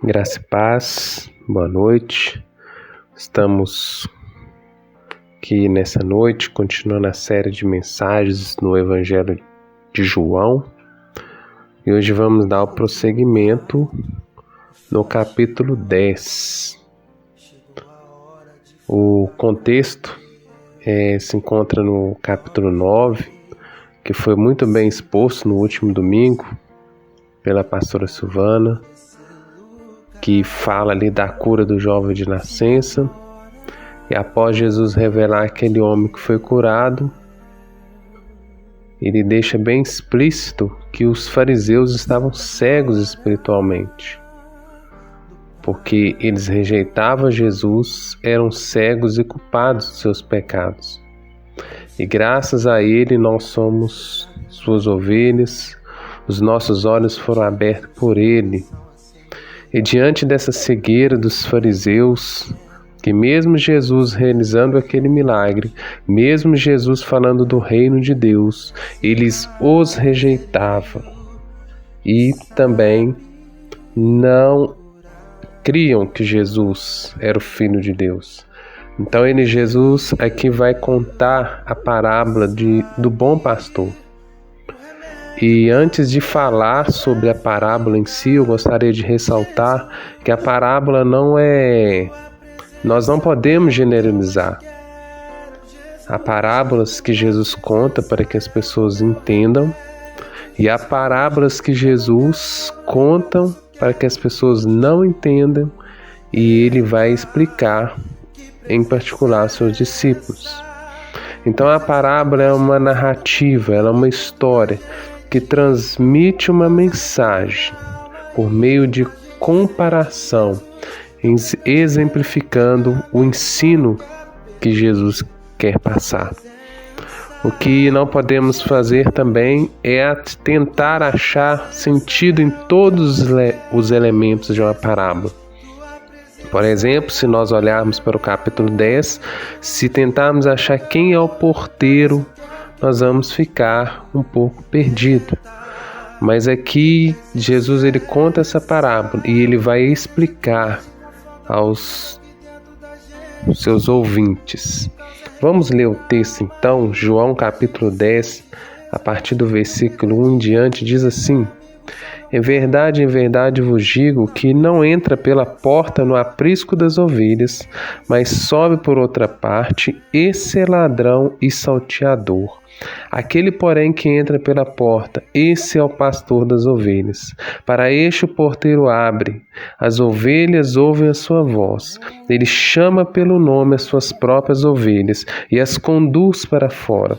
Graça e paz, boa noite. Estamos aqui nessa noite, continuando a série de mensagens no Evangelho de João. E hoje vamos dar o prosseguimento no capítulo 10. O contexto se encontra no capítulo 9, que foi muito bem exposto no último domingo pela pastora Silvana, que fala ali da cura do jovem de nascença. E após Jesus revelar aquele homem que foi curado, ele deixa bem explícito que os fariseus estavam cegos espiritualmente, porque eles rejeitavam Jesus, eram cegos e culpados dos seus pecados. E graças a ele nós somos suas ovelhas, os nossos olhos foram abertos por ele. E diante dessa cegueira dos fariseus, que mesmo Jesus realizando aquele milagre, mesmo Jesus falando do reino de Deus, eles os rejeitavam e também não criam que Jesus era o Filho de Deus. Então Jesus aqui vai contar a parábola do bom pastor. E antes de falar sobre a parábola em si, eu gostaria de ressaltar que a parábola nós não podemos generalizar. Há parábolas que Jesus conta para que as pessoas entendam, e há parábolas que Jesus conta para que as pessoas não entendam, e ele vai explicar, em particular, aos seus discípulos. Então a parábola é uma narrativa, ela é uma história que transmite uma mensagem por meio de comparação, exemplificando o ensino que Jesus quer passar. O que não podemos fazer também é tentar achar sentido em todos os elementos de uma parábola. Por exemplo, se nós olharmos para o capítulo 10, se tentarmos achar quem é o porteiro, nós vamos ficar um pouco perdidos. Mas aqui Jesus ele conta essa parábola e ele vai explicar aos seus ouvintes. Vamos ler o texto então, João capítulo 10, a partir do versículo 1 em diante, diz assim: em verdade vos digo que não entra pela porta no aprisco das ovelhas, mas sobe por outra parte, esse é ladrão e salteador. Aquele, porém, que entra pela porta, esse é o pastor das ovelhas. Para este o porteiro abre, as ovelhas ouvem a sua voz. Ele chama pelo nome as suas próprias ovelhas e as conduz para fora.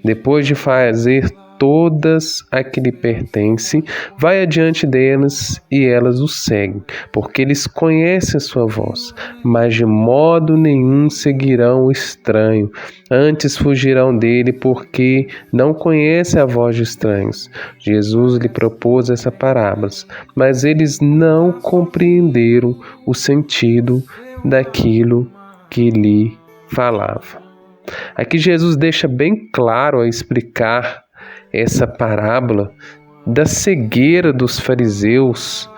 Depois de fazer todas a que lhe pertencem, vai adiante delas e elas o seguem, porque eles conhecem a sua voz, mas de modo nenhum seguirão o estranho, antes fugirão dele, porque não conhecem a voz de estranhos. Jesus lhe propôs essa parábola, mas eles não compreenderam o sentido daquilo que lhe falava. Aqui Jesus deixa bem claro a explicar essa parábola da cegueira dos fariseus,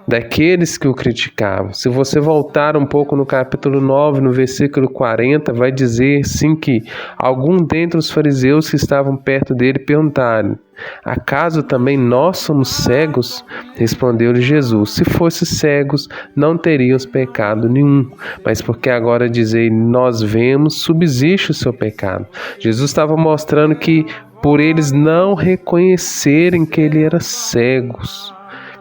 daqueles que o criticavam. Se você voltar um pouco no capítulo 9, no versículo 40, vai dizer sim que algum dentre os fariseus que estavam perto dele perguntaram: acaso também nós somos cegos? Respondeu-lhe Jesus: se fosse cegos, não teríamos pecado nenhum, mas porque agora dizei, nós vemos, subsiste o seu pecado. Jesus estava mostrando que por eles não reconhecerem que ele era cegos,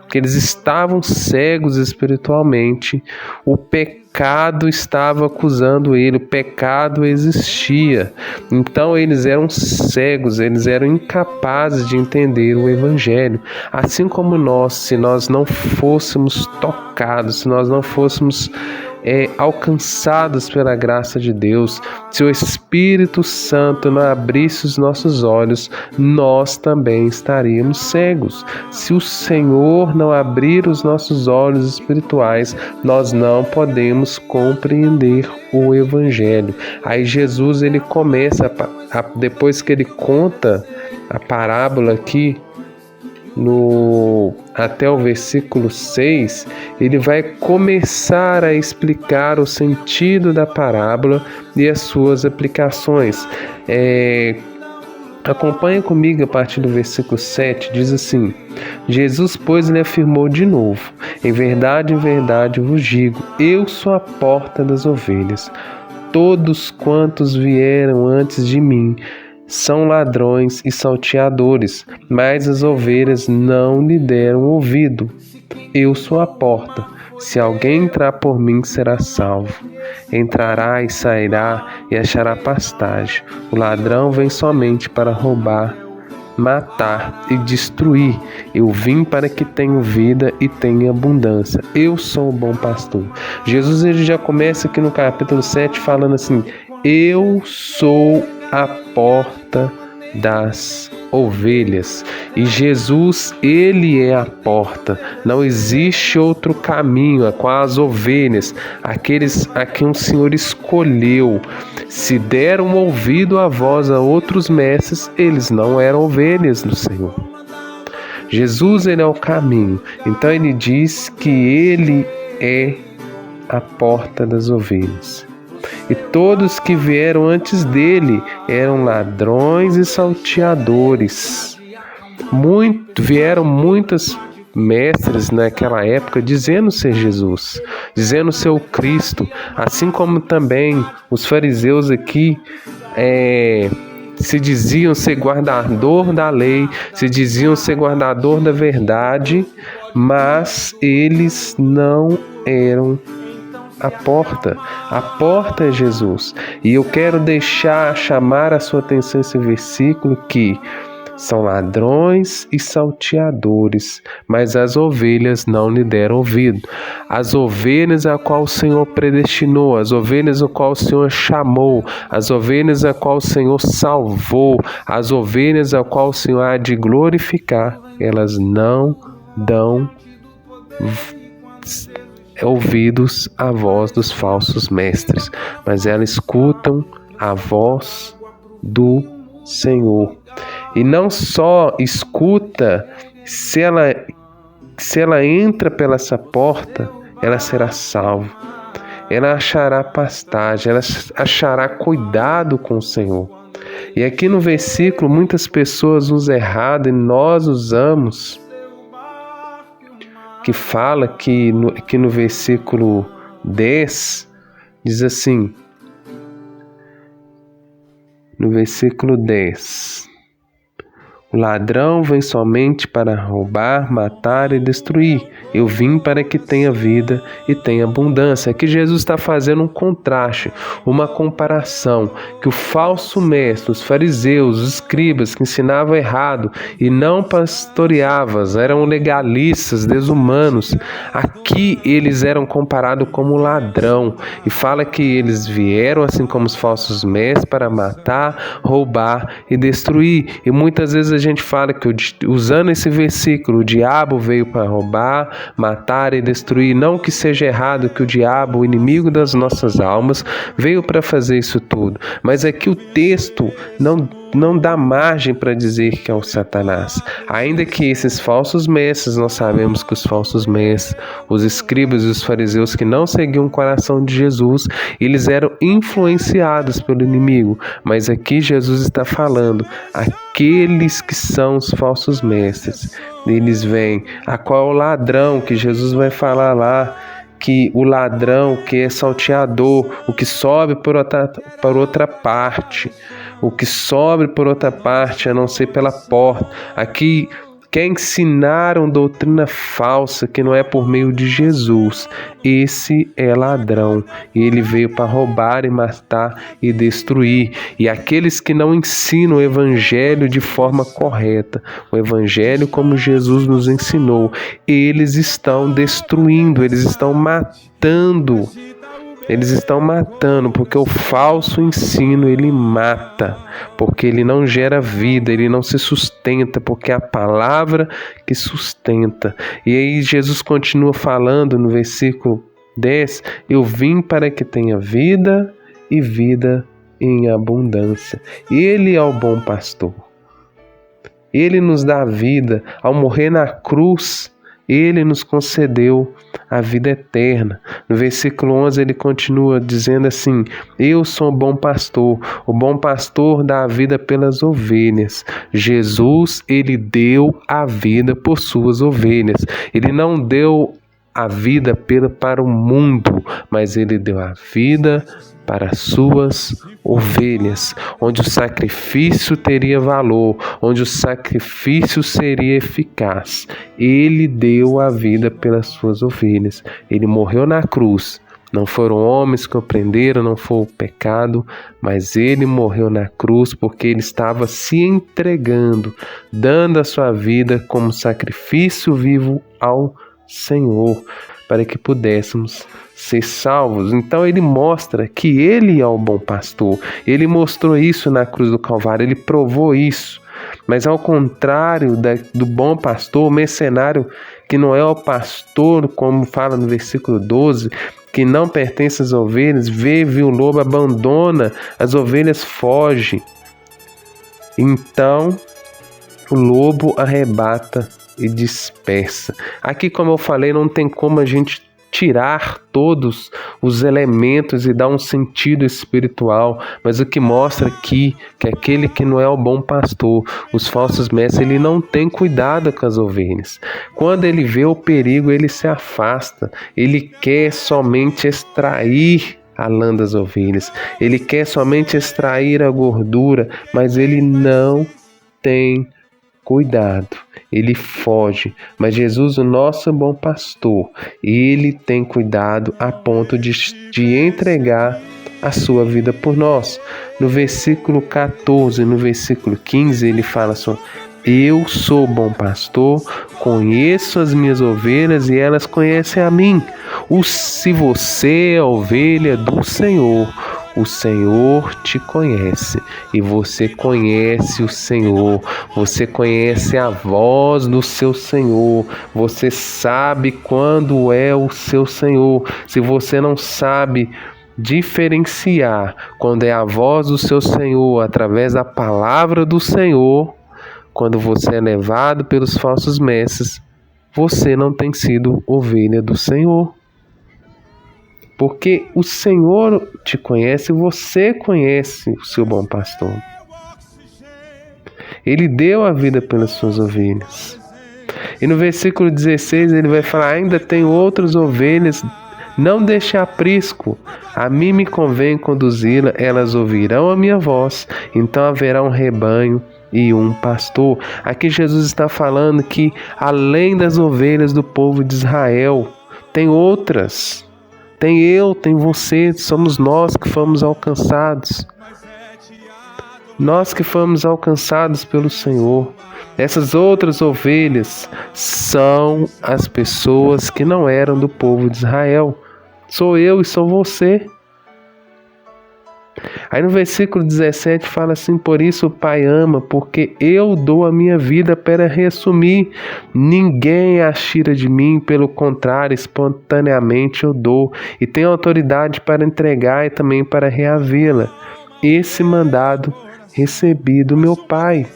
que eles estavam cegos espiritualmente, o pecado estava acusando ele, o pecado existia. Então eles eram cegos, eles eram incapazes de entender o Evangelho. Assim como nós, se nós não fôssemos tocados, se nós não fôssemos alcançados pela graça de Deus. Se o Espírito Santo não abrisse os nossos olhos, nós também estaríamos cegos. Se o Senhor não abrir os nossos olhos espirituais, nós não podemos compreender o Evangelho. Aí Jesus, ele começa, depois que ele conta a parábola aqui, até o versículo 6, ele vai começar a explicar o sentido da parábola e as suas aplicações. Acompanha comigo a partir do versículo 7, diz assim: Jesus, pois, lhe afirmou de novo: em verdade vos digo, eu sou a porta das ovelhas. Todos quantos vieram antes de mim são ladrões e salteadores, mas as ovelhas não lhe deram ouvido. Eu sou a porta. Se alguém entrar por mim, será salvo. Entrará e sairá e achará pastagem. O ladrão vem somente para roubar, matar e destruir. Eu vim para que tenham vida e tenham abundância. Eu sou o bom pastor. Jesus, ele já começa aqui no capítulo 7 falando assim: eu sou a porta das ovelhas. E Jesus, ele é a porta. Não existe outro caminho com as ovelhas, aqueles a quem o Senhor escolheu. Se deram ouvido à voz a outros mestres, eles não eram ovelhas do Senhor. Jesus, ele é o caminho. Então ele diz que ele é a porta das ovelhas. E todos que vieram antes dele eram ladrões e salteadores. Vieram muitos mestres naquela época dizendo ser Jesus, dizendo ser o Cristo, assim como também os fariseus aqui se diziam ser guardador da lei, se diziam ser guardador da verdade, mas eles não eram a porta. A porta é Jesus. E eu quero chamar a sua atenção esse versículo que são ladrões e salteadores, mas as ovelhas não lhe deram ouvido. As ovelhas a qual o Senhor predestinou, as ovelhas a qual o Senhor chamou, as ovelhas a qual o Senhor salvou, as ovelhas a qual o Senhor há de glorificar, elas não dão ouvidos à voz dos falsos mestres, mas elas escutam a voz do Senhor. E não só escuta, se ela entra pela essa porta, ela será salva. Ela achará pastagem, ela achará cuidado com o Senhor. E aqui no versículo, muitas pessoas usam errado e nós usamos, que fala que no versículo 10, diz assim, no versículo 10, o ladrão vem somente para roubar, matar e destruir. Eu vim para que tenha vida e tenha abundância. Aqui Jesus está fazendo um contraste, uma comparação, que o falso mestre, os fariseus, os escribas que ensinavam errado e não pastoreavam, eram legalistas, desumanos. Aqui eles eram comparados como ladrão e fala que eles vieram, assim como os falsos mestres, para matar, roubar e destruir. E muitas vezes a gente fala que, usando esse versículo, o diabo veio para roubar, matar e destruir. Não que seja errado que o diabo, o inimigo das nossas almas, veio para fazer isso tudo, mas aqui o texto não dá margem para dizer que é o Satanás. Ainda que esses falsos mestres, nós sabemos que os falsos mestres, os escribas e os fariseus que não seguiam o coração de Jesus, eles eram influenciados pelo inimigo. Mas aqui Jesus está falando, aqueles que são os falsos mestres, eles vêm, a qual é o ladrão, que Jesus vai falar lá, que o ladrão que é salteador, o que sobe por outra parte, o que sobe por outra parte, a não ser pela porta. Aqui quer ensinar uma doutrina falsa que não é por meio de Jesus. Esse é ladrão. Ele veio para roubar e matar e destruir. E aqueles que não ensinam o evangelho de forma correta, o evangelho como Jesus nos ensinou, eles estão destruindo, eles estão matando Eles estão matando, porque o falso ensino ele mata, porque ele não gera vida, ele não se sustenta, porque é a palavra que sustenta. E aí Jesus continua falando no versículo 10: eu vim para que tenha vida e vida em abundância. Ele é o bom pastor. Ele nos dá a vida. Ao morrer na cruz, ele nos concedeu a vida eterna. No versículo 11 ele continua dizendo assim: eu sou o bom pastor dá a vida pelas ovelhas. Jesus, ele deu a vida por suas ovelhas. Ele não deu a vida para o mundo, mas ele deu a vida para as suas ovelhas, onde o sacrifício teria valor, onde o sacrifício seria eficaz. Ele deu a vida pelas suas ovelhas. Ele morreu na cruz. Não foram homens que o prenderam, não foi o pecado, mas ele morreu na cruz porque ele estava se entregando, dando a sua vida como sacrifício vivo ao Senhor, para que pudéssemos ser salvos. Então ele mostra que ele é o bom pastor. Ele mostrou isso na cruz do Calvário, ele provou isso. Mas ao contrário do bom pastor, o mercenário que não é o pastor, como fala no versículo 12, que não pertence às ovelhas, vive o lobo, abandona, as ovelhas fogem. Então o lobo arrebata e dispersa. Aqui, como eu falei, não tem como a gente tirar todos os elementos e dar um sentido espiritual, mas o que mostra aqui que aquele que não é o bom pastor, os falsos mestres, ele não tem cuidado com as ovelhas. Quando ele vê o perigo, ele se afasta, ele quer somente extrair a lã das ovelhas, ele quer somente extrair a gordura, mas ele não tem cuidado, ele foge. Mas Jesus, o nosso bom pastor, ele tem cuidado a ponto de entregar a sua vida por nós. No versículo 14, no versículo 15, ele fala assim: eu sou o bom pastor, conheço as minhas ovelhas e elas conhecem a mim. Se você é ovelha do Senhor, o Senhor te conhece e você conhece o Senhor, você conhece a voz do seu Senhor, você sabe quando é o seu Senhor. Se você não sabe diferenciar quando é a voz do seu Senhor através da palavra do Senhor, quando você é levado pelos falsos mestres, você não tem sido ovelha do Senhor. Porque o Senhor te conhece, você conhece o seu bom pastor. Ele deu a vida pelas suas ovelhas. E no versículo 16 ele vai falar: ainda tem outras ovelhas, não deixe aprisco, a mim me convém conduzi-la, elas ouvirão a minha voz, então haverá um rebanho e um pastor. Aqui Jesus está falando que além das ovelhas do povo de Israel, tem outras. Tem eu, tem você, somos nós que fomos alcançados. Nós que fomos alcançados pelo Senhor. Essas outras ovelhas são as pessoas que não eram do povo de Israel. Sou eu e sou você. Aí no versículo 17 fala assim: por isso o Pai ama, porque eu dou a minha vida para reassumir. Ninguém a tira de mim, pelo contrário, espontaneamente eu dou. E tenho autoridade para entregar e também para reavê-la. Esse mandado recebi do meu Pai.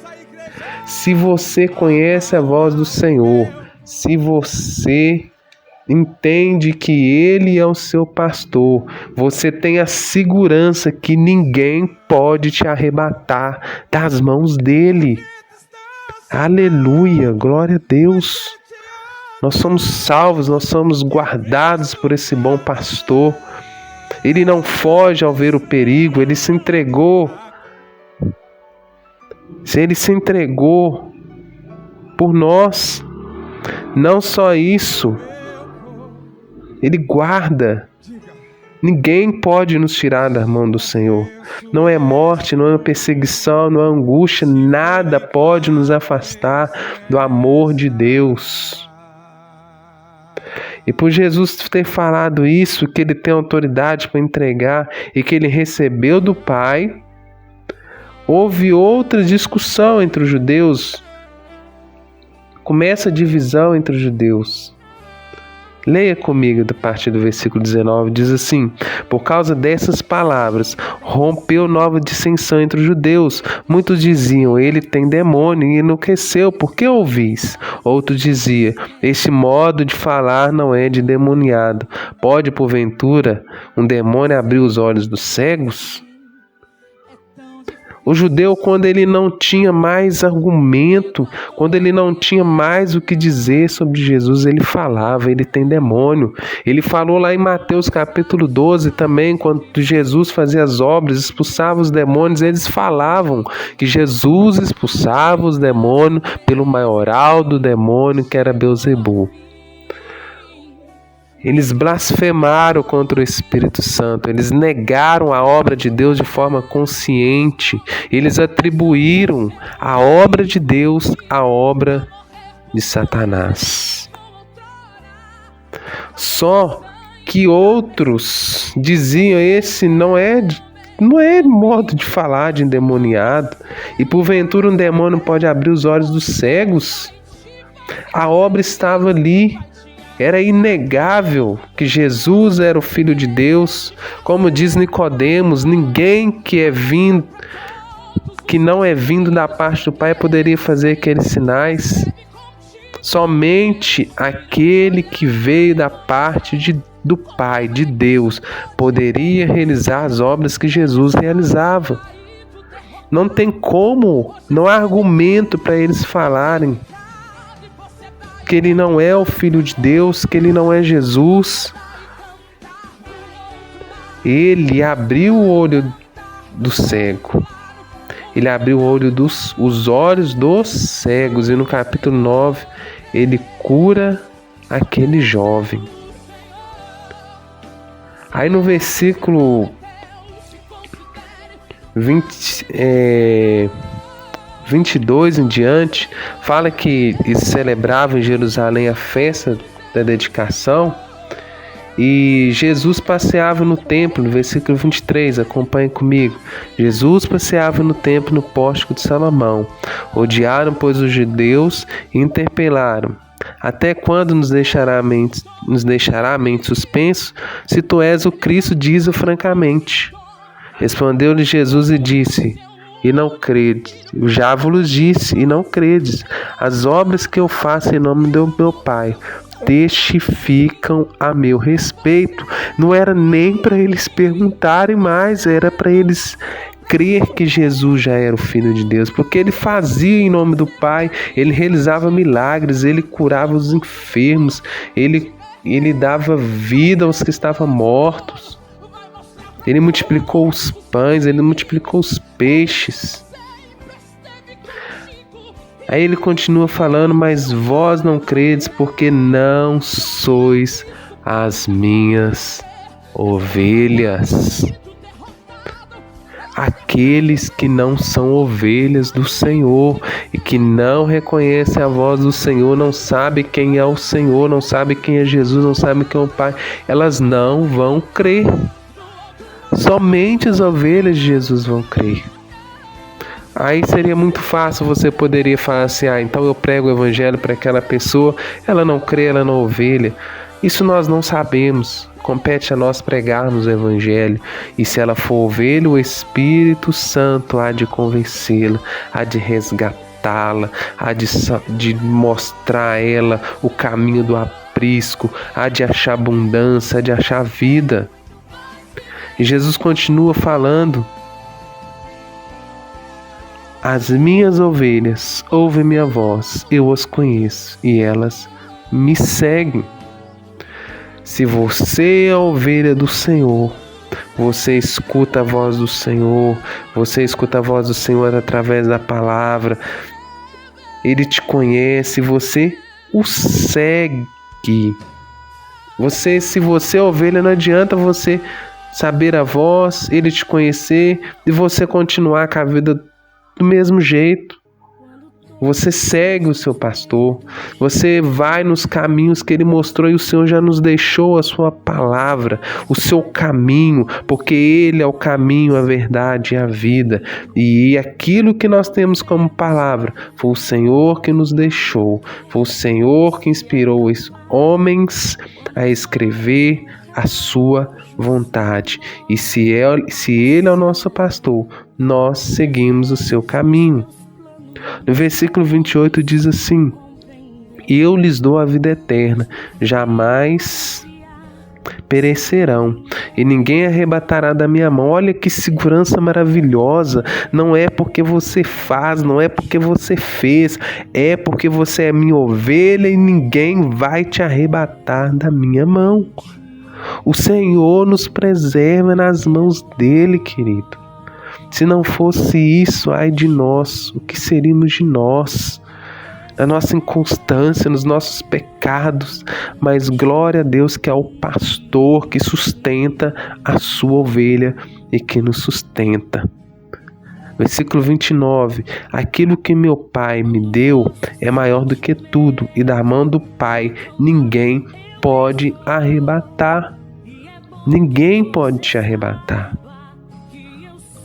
Se você conhece a voz do Senhor, se você entende que Ele é o seu pastor, você tem a segurança que ninguém pode te arrebatar das mãos dEle. Aleluia, glória a Deus. Nós somos salvos, nós somos guardados por esse bom pastor. Ele não foge ao ver o perigo, Ele se entregou. Ele se entregou por nós. Não só isso, Ele guarda. Ninguém pode nos tirar da mão do Senhor. Não é morte, não é perseguição, não é angústia. Nada pode nos afastar do amor de Deus. E por Jesus ter falado isso, que ele tem autoridade para entregar e que ele recebeu do Pai, houve outra discussão entre os judeus. Começa a divisão entre os judeus. Leia comigo a partir do versículo 19, diz assim: por causa dessas palavras, rompeu nova dissensão entre os judeus. Muitos diziam, ele tem demônio, e enlouqueceu, por que ouvis? Outros diziam, este modo de falar não é de demoniado. Pode, porventura, um demônio abrir os olhos dos cegos? O judeu, quando ele não tinha mais argumento, quando ele não tinha mais o que dizer sobre Jesus, ele falava, ele tem demônio. Ele falou lá em Mateus capítulo 12 também, quando Jesus fazia as obras, expulsava os demônios, eles falavam que Jesus expulsava os demônios pelo maioral do demônio, que era Beelzebul. Eles blasfemaram contra o Espírito Santo, eles negaram a obra de Deus de forma consciente, eles atribuíram a obra de Deus à obra de Satanás. Só que outros diziam, esse não é modo de falar de endemoniado, e porventura um demônio pode abrir os olhos dos cegos. A obra estava ali. Era inegável que Jesus era o Filho de Deus. Como diz Nicodemos, ninguém que não é vindo da parte do Pai poderia fazer aqueles sinais. Somente aquele que veio da parte do Pai, de Deus, poderia realizar as obras que Jesus realizava. Não tem como, não há argumento para eles falarem que ele não é o Filho de Deus, que ele não é Jesus. Ele abriu o olho do cego. Ele abriu os olhos dos cegos. E no capítulo 9, ele cura aquele jovem. Aí no versículo 22 em diante, fala que eles celebravam em Jerusalém a festa da dedicação e Jesus passeava no templo, no versículo 23, acompanhe comigo. Jesus passeava no templo no pórtico de Salomão. Odiaram, pois, os judeus e interpelaram: até quando nos deixará a mente suspenso? Se tu és o Cristo, diz-o francamente. Respondeu-lhe Jesus e disse: e não credes, eu já vos disse, e não credes. As obras que eu faço em nome do meu Pai testificam a meu respeito. Não era nem para eles perguntarem mais, era para eles crer que Jesus já era o Filho de Deus, porque ele fazia em nome do Pai, ele realizava milagres, ele curava os enfermos, ele dava vida aos que estavam mortos. Ele multiplicou os pães, ele multiplicou os peixes. Aí ele continua falando: mas vós não credes, porque não sois as minhas ovelhas. Aqueles que não são ovelhas do Senhor e que não reconhecem a voz do Senhor, não sabem quem é o Senhor, não sabem quem é Jesus, não sabem quem é o Pai, elas não vão crer. Somente as ovelhas de Jesus vão crer. Aí seria muito fácil, você poderia falar assim: então eu prego o evangelho para aquela pessoa, ela não crê, ela não é ovelha. Isso nós não sabemos, compete a nós pregarmos o evangelho. E se ela for ovelha, o Espírito Santo há de convencê-la, há de resgatá-la, há de mostrar a ela o caminho do aprisco, há de achar abundância, há de achar vida. E Jesus continua falando: as minhas ovelhas ouvem minha voz, eu as conheço e elas me seguem. Se você é a ovelha do Senhor, você escuta a voz do Senhor, você escuta a voz do Senhor através da palavra, Ele te conhece, você o segue. Se você é ovelha, não adianta você saber a voz, Ele te conhecer e você continuar com a vida do mesmo jeito. Você segue o seu pastor, você vai nos caminhos que ele mostrou e o Senhor já nos deixou a sua palavra, o seu caminho, porque ele é o caminho, a verdade e a vida. E aquilo que nós temos como palavra foi o Senhor que nos deixou, foi o Senhor que inspirou os homens a escrever a sua vontade. E se ele é o nosso pastor, nós seguimos o seu caminho. No versículo 28 diz assim: eu lhes dou a vida eterna, jamais perecerão, e ninguém arrebatará da minha mão. Olha que segurança maravilhosa. Não é porque você faz, não é porque você fez, é porque você é minha ovelha e ninguém vai te arrebatar da minha mão. O Senhor nos preserva nas mãos dele, querido. Se não fosse isso, ai de nós, o que seríamos de nós? Na nossa inconstância, nos nossos pecados, mas glória a Deus que é o pastor que sustenta a sua ovelha e que nos sustenta. Versículo 29, aquilo que meu Pai me deu é maior do que tudo, e da mão do Pai ninguém pode arrebatar. Ninguém pode te arrebatar.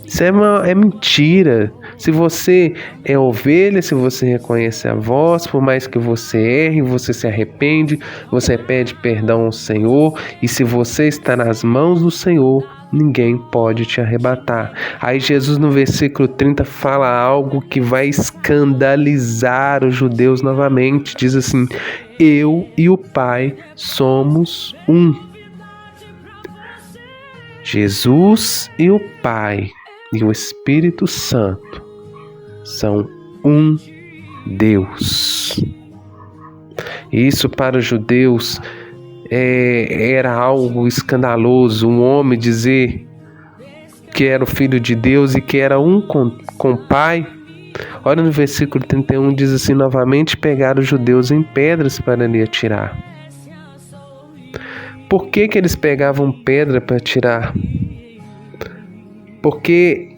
Isso é mentira. Se você é ovelha, se você reconhece a voz, por mais que você erre, você se arrepende, você pede perdão ao Senhor, e se você está nas mãos do Senhor, ninguém pode te arrebatar. Aí Jesus no versículo 30 fala algo que vai escandalizar os judeus novamente. Diz assim: eu e o Pai somos um. Jesus e o Pai e o Espírito Santo são um Deus. Isso para os judeus era algo escandaloso, um homem dizer que era o Filho de Deus e que era um com o Pai. Olha no versículo 31, diz assim: novamente pegaram os judeus em pedras para lhe atirar. Por que eles pegavam pedra para atirar? Porque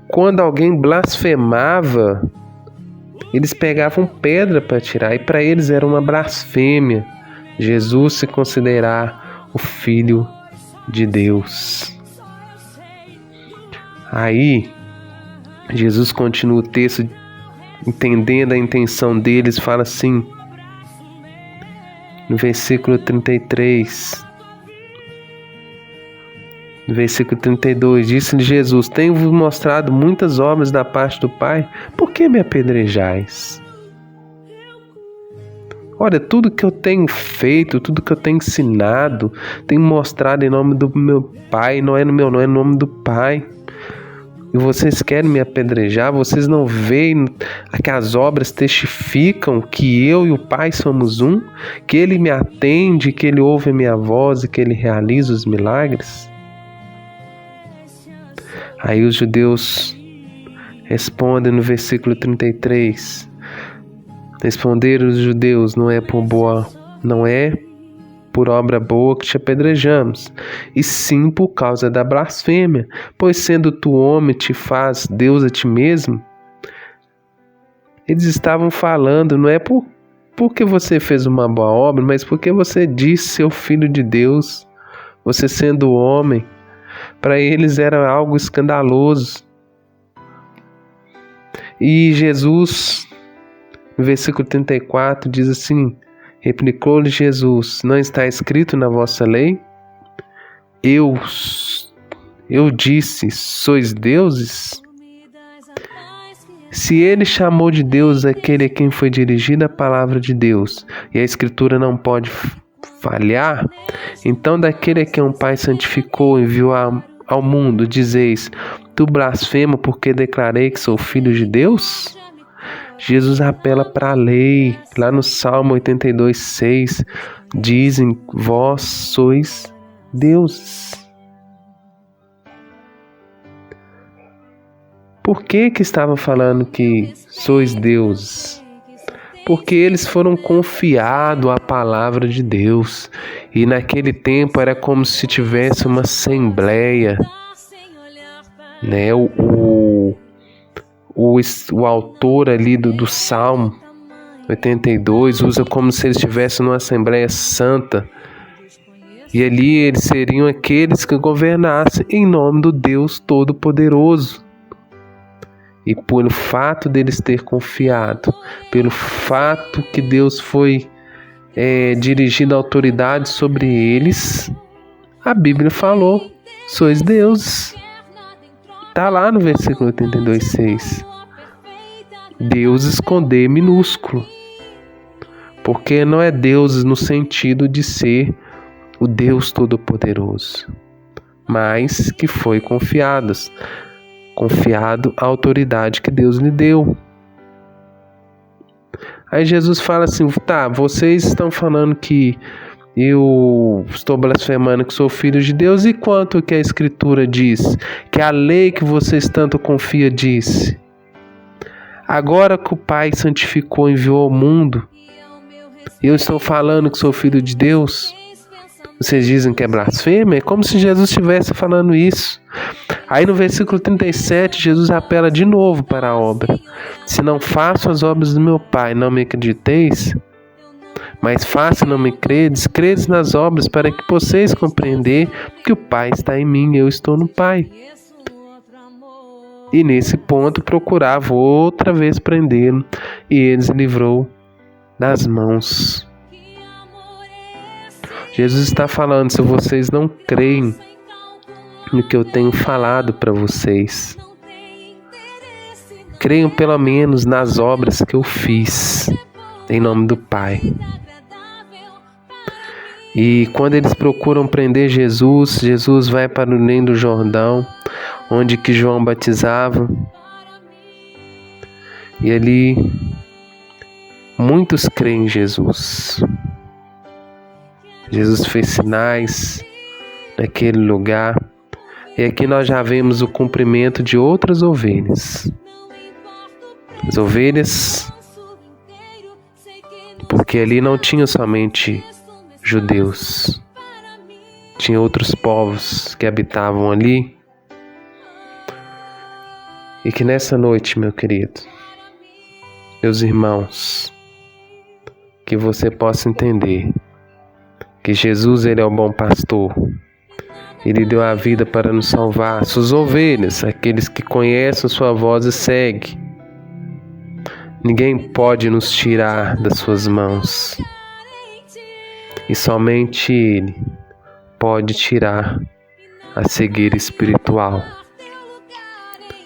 quando alguém blasfemava, eles pegavam pedra para atirar, e para eles era uma blasfêmia Jesus se considerar o Filho de Deus. Aí, Jesus continua o texto, entendendo a intenção deles, fala assim, no versículo 33... No versículo 32, disse-lhe Jesus: tenho-vos mostrado muitas obras da parte do Pai, por que me apedrejais? Olha, tudo que eu tenho feito, tudo que eu tenho ensinado, tenho mostrado em nome do meu Pai, não é no meu nome, é no nome do Pai. E vocês querem me apedrejar? Vocês não veem que as obras testificam que eu e o Pai somos um? Que Ele me atende, que Ele ouve a minha voz e que Ele realiza os milagres? Aí os judeus respondem no versículo 33. Responderam os judeus: não é por obra boa que te apedrejamos, e sim por causa da blasfêmia, pois sendo tu homem te faz Deus a ti mesmo. Eles estavam falando, não é porque você fez uma boa obra, mas porque você disse ser o Filho de Deus, você sendo homem. Para eles era algo escandaloso. E Jesus, no versículo 34, diz assim: replicou-lhe Jesus: não está escrito na vossa lei? Eu disse, sois deuses? Se ele chamou de Deus aquele a quem foi dirigida a palavra de Deus, e a Escritura não pode falhar, então daquele a quem o Pai santificou e enviou ao mundo, dizeis: tu blasfema porque declarei que sou filho de Deus? Jesus apela para a lei. Lá no Salmo 82:6 dizem: vós sois deuses. Por que estava falando que sois deuses? Porque eles foram confiados à palavra de Deus. E naquele tempo era como se tivesse uma assembleia, né? O o autor ali do Salmo 82 usa como se eles estivessem numa Assembleia Santa. E ali eles seriam aqueles que governassem em nome do Deus Todo-Poderoso. E pelo fato deles ter confiado, pelo fato que Deus foi dirigindo a autoridade sobre eles, a Bíblia falou: sois deuses. Está lá no versículo 82:6. Deuses com D minúsculo. Porque não é deuses no sentido de ser o Deus Todo-Poderoso, mas que foi confiado a autoridade que Deus lhe deu. Aí Jesus fala assim: tá, vocês estão falando que eu estou blasfemando que sou filho de Deus, e quanto que a Escritura diz? Que a lei que vocês tanto confiam disse? Agora que o Pai santificou e enviou ao mundo, eu estou falando que sou filho de Deus, vocês dizem que é blasfêmia? É como se Jesus estivesse falando isso. Aí no versículo 37, Jesus apela de novo para a obra. Se não faço as obras do meu Pai, não me acrediteis, mas faço e não me credes, credes nas obras para que possais compreender que o Pai está em mim e eu estou no Pai. E nesse ponto procurava outra vez prendê-lo, e eles livrou das mãos. Jesus está falando: se vocês não creem no que eu tenho falado para vocês, creiam pelo menos nas obras que eu fiz em nome do Pai. E quando eles procuram prender Jesus, Jesus vai para o Além do Jordão, onde que João batizava. E ali muitos creem em Jesus. Jesus fez sinais naquele lugar. E aqui nós já vemos o cumprimento de outras ovelhas. As ovelhas, porque ali não tinha somente judeus, tinha outros povos que habitavam ali. E que nessa noite, meu querido, meus irmãos, que você possa entender que Jesus, Ele é o bom pastor. Ele deu a vida para nos salvar, suas ovelhas, aqueles que conhecem sua voz e seguem. Ninguém pode nos tirar das suas mãos. E somente Ele pode tirar a cegueira espiritual.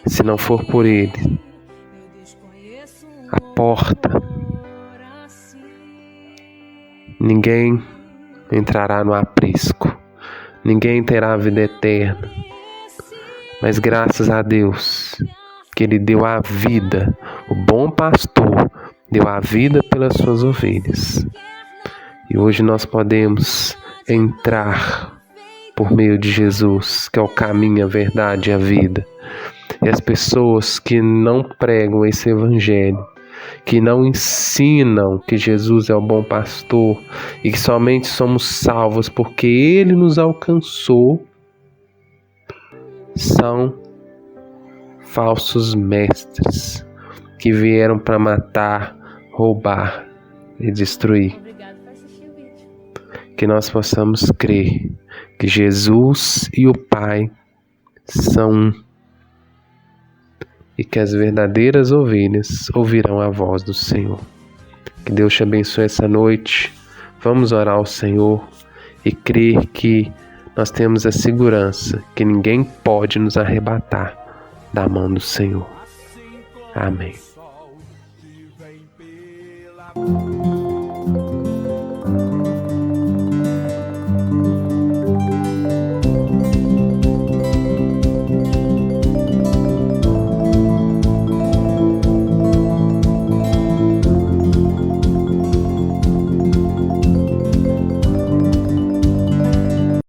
Se não for por Ele, a porta, ninguém entrará no aprisco, ninguém terá a vida eterna. Mas graças a Deus, que Ele deu a vida, o bom pastor deu a vida pelas suas ovelhas. E hoje nós podemos entrar por meio de Jesus, que é o caminho, a verdade e a vida. E as pessoas que não pregam esse evangelho, que não ensinam que Jesus é o bom pastor e que somente somos salvos porque Ele nos alcançou, são falsos mestres que vieram para matar, roubar e destruir. Que nós possamos crer que Jesus e o Pai são um, e que as verdadeiras ovelhas ouvirão a voz do Senhor. Que Deus te abençoe essa noite. Vamos orar ao Senhor e crer que nós temos a segurança que ninguém pode nos arrebatar da mão do Senhor. Amém.